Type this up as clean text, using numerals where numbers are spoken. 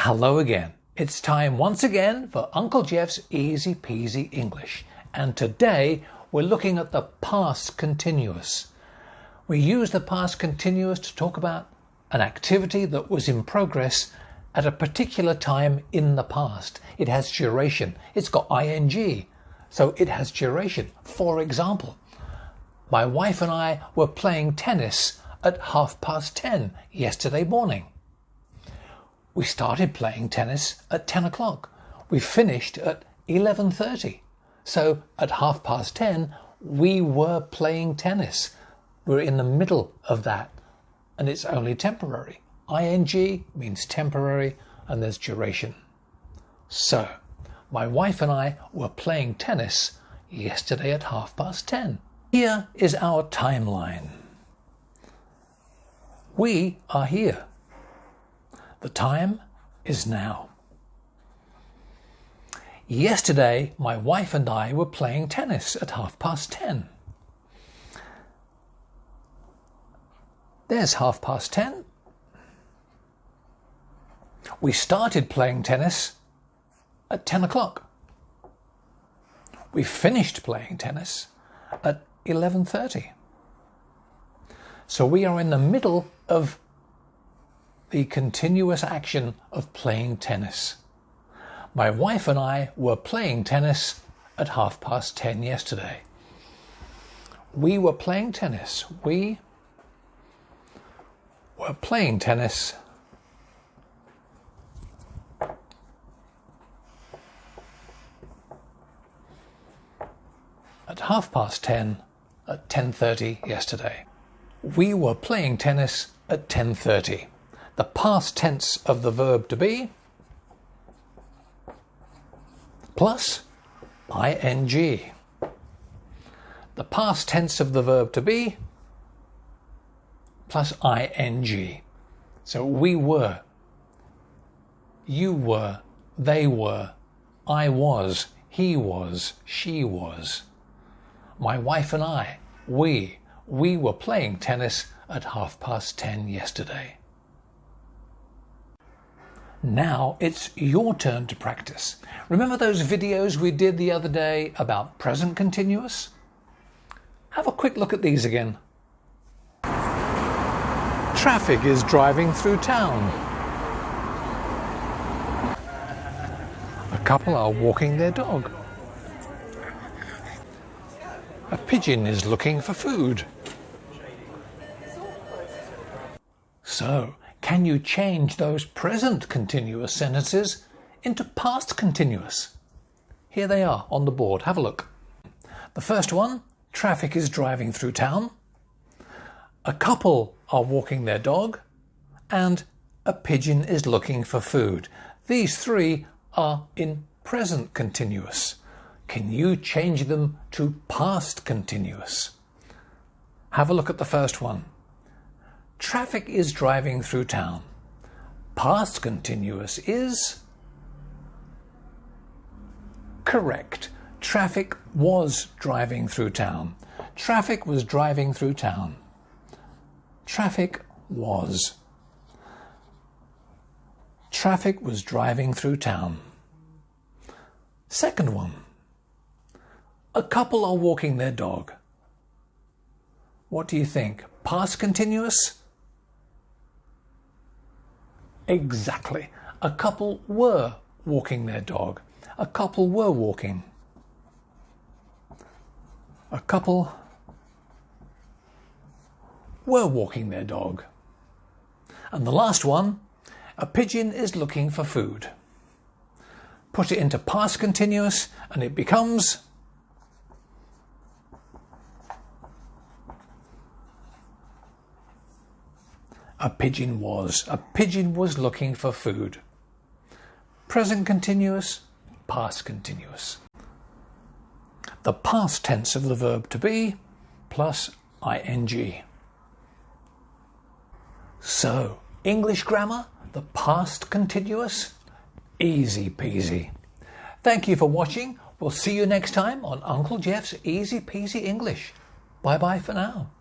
Hello again. It's time once again for Uncle Geoff's Easy Peasy English. And today we're looking at the past continuous. We use the past continuous to talk about an activity that was in progress at a particular time in the past. It has duration. It's got ing, so it has duration. For example, my wife and I were playing tennis at 10:30 yesterday morning. We started playing tennis at 10 o'clock. We finished at 11:30. So at 10:30, we were playing tennis. We're in the middle of that, and it's only temporary. ing means temporary, and there's duration. So my wife and I were playing tennis yesterday at 10:30. Here is our timeline. We are here. The time is now. Yesterday, my wife and I were playing tennis at 10:30. There's 10:30. We started playing tennis at 10 o'clock. We finished playing tennis at 11:30. So we are in the middle of the continuous action of playing tennis. My wife and I were playing tennis at 10:30 yesterday. We were playing tennis. We were playing tennis at 10:30 at 10:30 yesterday. We were playing tennis at 10:30. The past tense of the verb to be plus ing. The past tense of the verb to be plus ing. So we were, you were, they were, I was, he was, she was. My wife and I, we were playing tennis at 10:30 yesterday. Now it's your turn to practice. Remember those videos we did the other day about present continuous? Have a quick look at these again. Traffic is driving through town. A couple are walking their dog. A pigeon is looking for food. So, can you change those present continuous sentences into past continuous? Here they are on the board. Have a look. The first one, traffic is driving through town. A couple are walking their dog. And a pigeon is looking for food. These three are in present continuous. Can you change them to past continuous? Have a look at the first one. Traffic is driving through town. Past continuous is correct. Traffic was driving through town. Traffic was driving through town. Traffic was. Traffic was driving through town. Second one. A couple are walking their dog. What do you think? Past continuous? Exactly. A couple were walking their dog. A couple were walking. A couple were walking their dog. And the last one, a pigeon is looking for food. Put it into past continuous and it becomes a pigeon was. A pigeon was looking for food. Present continuous, past continuous. The past tense of the verb to be plus ing. So, English grammar, the past continuous, easy peasy. Thank you for watching. We'll see you next time on Uncle Geoff's Easy Peasy English. Bye bye for now.